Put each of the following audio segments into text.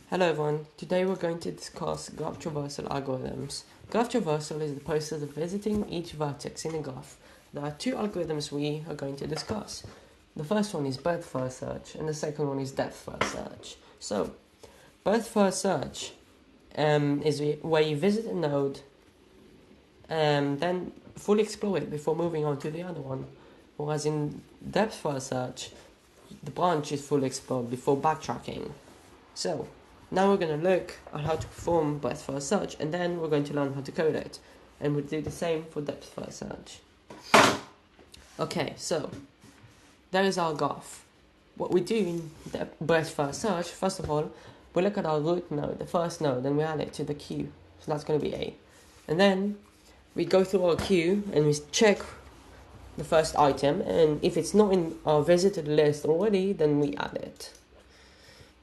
Hello everyone, today we're going to discuss graph traversal algorithms. Graph traversal is the process of visiting each vertex in a graph. There are two algorithms we are going to discuss. The first one is breadth first search and the second one is depth first search. So, breadth first search is where you visit a node and then fully explore it before moving on to the other one. Whereas in depth first search, the branch is fully explored before backtracking. So, now we're going to look at how to perform breadth first search, and then we're going to learn how to code it. And we'll do the same for depth first search. Okay, so there is our graph. What we do in breadth first search, first of all, we look at our root node, the first node, and we add it to the queue. So that's going to be A. And then we go through our queue and we check the first item, and if it's not in our visited list already, then we add it.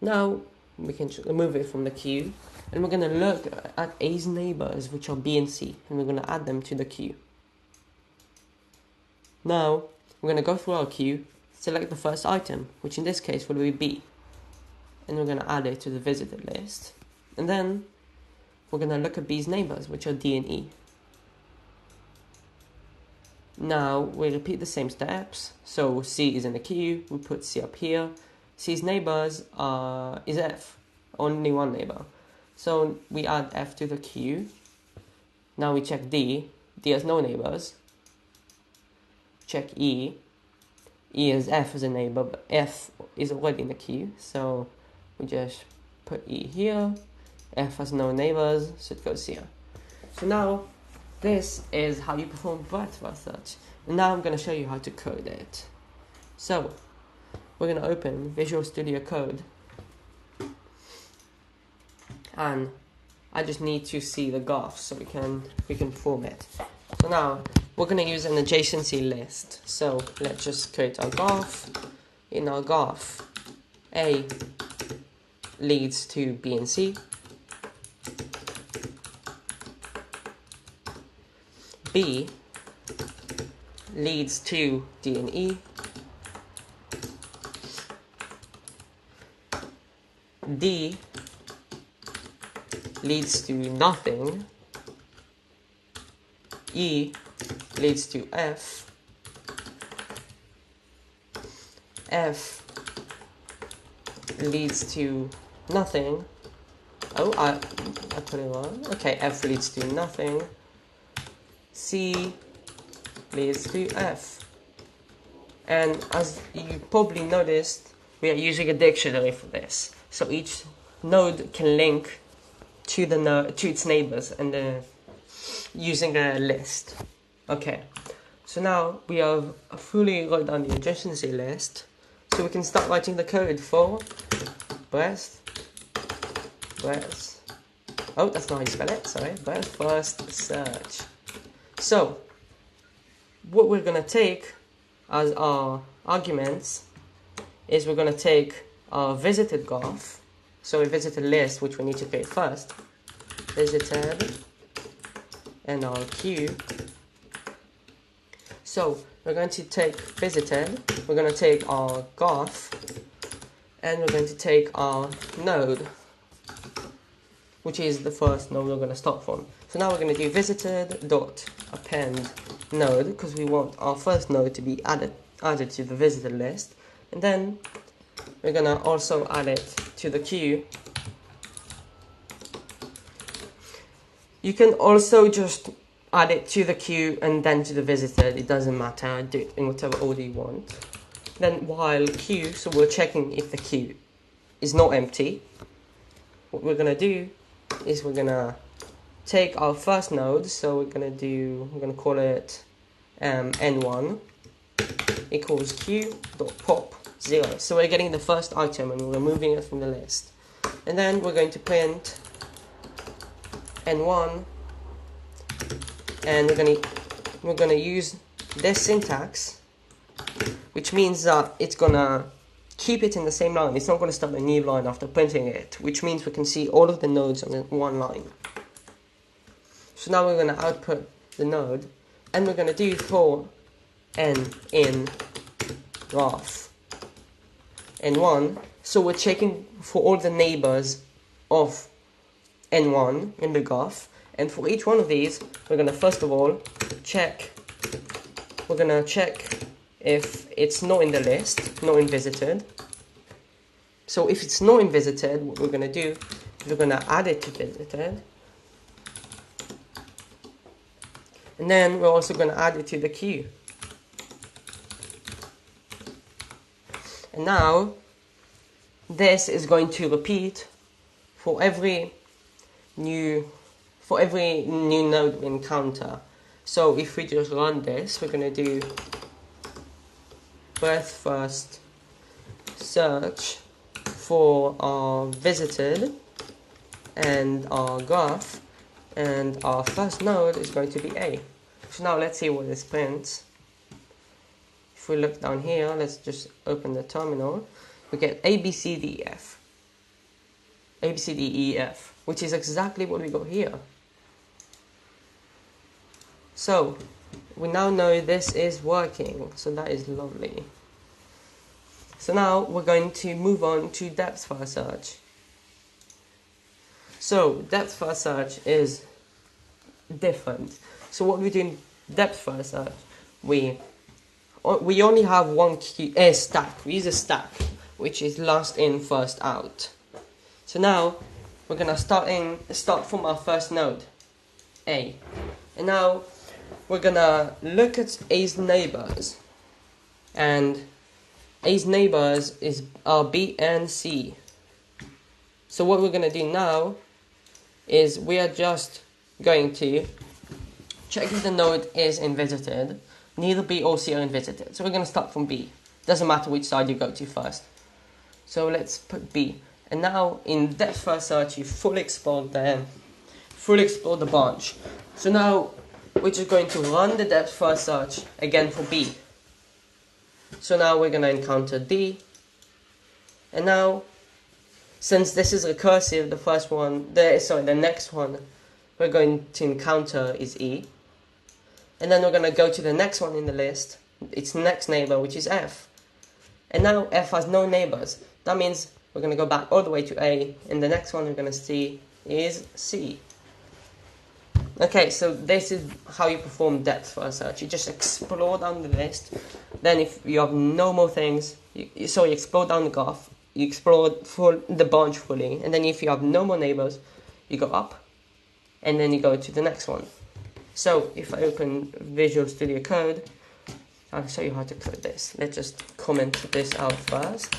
Now we can remove it from the queue, and we're going to look at A's neighbors, which are B and C, and we're going to add them to the queue. Now we're going to go through our queue, select the first item, which in this case will be B, and we're going to add it to the visited list. And then we're going to look at B's neighbors, which are D and E. Now we repeat the same steps. So C is in the queue, we put C up here. C's neighbors is F, only one neighbor. So we add F to the queue. Now we check D. D has no neighbors. Check E. E has F as a neighbor, but F is already in the queue. So we just put E here. F has no neighbors, so it goes here. So now this is how you perform breadth first search. And now I'm going to show you how to code it. So we're going to open Visual Studio Code, and I just need to see the graph so we can form it. So now we're going to use an adjacency list. So let's just create our graph. In our graph, A leads to B and C, B leads to D and E, D leads to nothing, E leads to F, F leads to nothing. Oh, I put it wrong. Okay, F leads to nothing, C leads to F. And as you probably noticed, we are using a dictionary for this. So each node can link to to its neighbors and using a list. Okay, so now we have fully wrote down the adjacency list, so we can start writing the code for breadth. Oh, that's not how you spell it. Sorry, breadth first search. So what we're gonna take as our arguments is we're gonna take our visited graph, so a visited list which we need to create first, visited, and our queue. So we're going to take visited, we're going to take our graph, and we're going to take our node, which is the first node we're going to start from. So now we're going to do visited dot append node, because we want our first node to be added to the visited list, and then we're going to also add it to the queue. You can also just add it to the queue and then to the visited, it doesn't matter, do it in whatever order you want. Then while queue, so we're checking if the queue is not empty, what we're going to do is we're going to take our first node, so we're going to call it n1 equals queue.pop 0. So we're getting the first item and we're removing it from the list. And then we're going to print n1, and we're gonna use this syntax, which means that it's gonna keep it in the same line. It's not gonna start a new line after printing it, which means we can see all of the nodes on one line. So now we're gonna output the node, and we're gonna do for n in graph n1. So we're checking for all the neighbors of n1 in the graph, and for each one of these, we're going to first of all check if it's not in the list, not in visited. So if it's not in visited, what we're going to do is we're going to add it to visited, and then we're also going to add it to the queue. And now this is going to repeat for every new node we encounter. So if we just run this, we're going to do breadth first search for our visited and our graph, and our first node is going to be A. So now let's see what this prints. If we look down here, let's just open the terminal, we get A, B, C, D, E, F. A, B, C, D, E, F, which is exactly what we got here. So we now know this is working, so that is lovely. So now we're going to move on to depth first search. So depth first search is different. So what we do in depth first search, we only have one stack. We use a stack, which is last in, first out. So now we're gonna start from our first node, A, and now we're gonna look at A's neighbors, and A's neighbors are B and C. So what we're gonna do now is we are just going to check if the node is in visited. Neither B or C are in visited, so we're gonna start from B. Doesn't matter which side you go to first. So let's put B. And now in depth first search, you fully explore the branch. So now we're just going to run the depth first search again for B. So now we're going to encounter D. And now, since this is recursive, the next one we're going to encounter is E. And then we're going to go to the next one in the list, its next neighbor, which is F. And now F has no neighbors. That means we're going to go back all the way to A, and the next one we're going to see is C. Okay, so this is how you perform depth first search. You just explore down the list. Then if you have no more things, you explore down the graph, you explore the branch fully, and then if you have no more neighbors, you go up, and then you go to the next one. So if I open Visual Studio Code, I'll show you how to code this. Let's just comment this out first.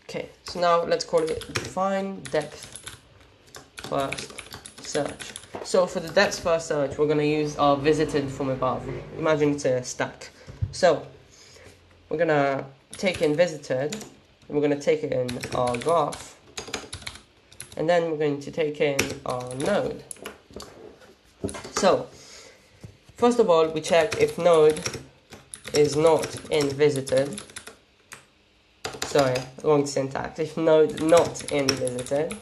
Okay, so now let's call it define depth first search. So for the depth first search, we're going to use our visited from above. Imagine it's a stack. So we're going to take in visited, and we're going to take it in our graph, and then we're going to take in our node. So first of all, we check if node is not in visited. Sorry, wrong syntax. If node not in visited,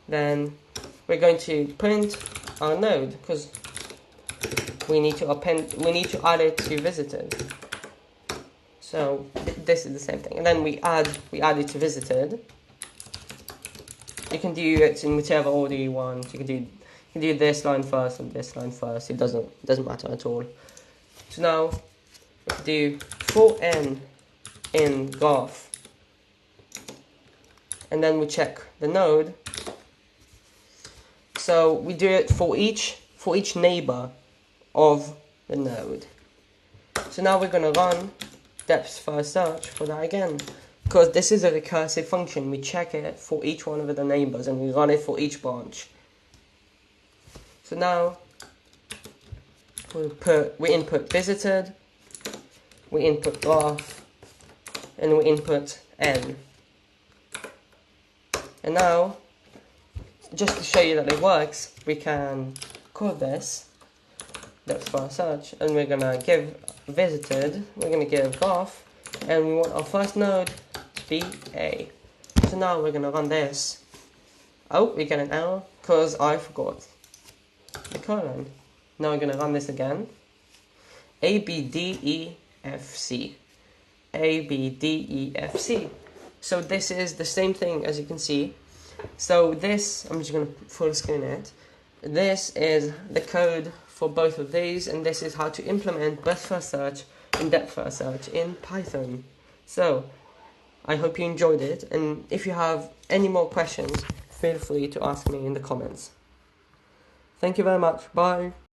then we're going to print our node because we need to add it to visited. So this is the same thing, and then we add it to visited. You can do it in whichever order you want. You can do this line first and this line first. It doesn't matter at all. So now we can do for n in graph, and then we check the node. So we do it for each neighbor of the node. So now we're going to run depth first search for that again, because this is a recursive function. We check it for each one of the neighbors and we run it for each branch. So now we input visited, we input graph, and we input n. And now, just to show you that it works, we can code this depth first search, and we're gonna give visited, we're gonna give graph, and we want our first node to be A. So now we're gonna run this. Oh, we get an error because I forgot the colon. Now we're gonna run this again. A, B, D, E, F, C. A, B, D, E, F, C. So this is the same thing as you can see. So this, I'm just going to full screen it. This is the code for both of these, and this is how to implement breadth first search and depth first search in Python. So I hope you enjoyed it, and if you have any more questions, feel free to ask me in the comments. Thank you very much. Bye.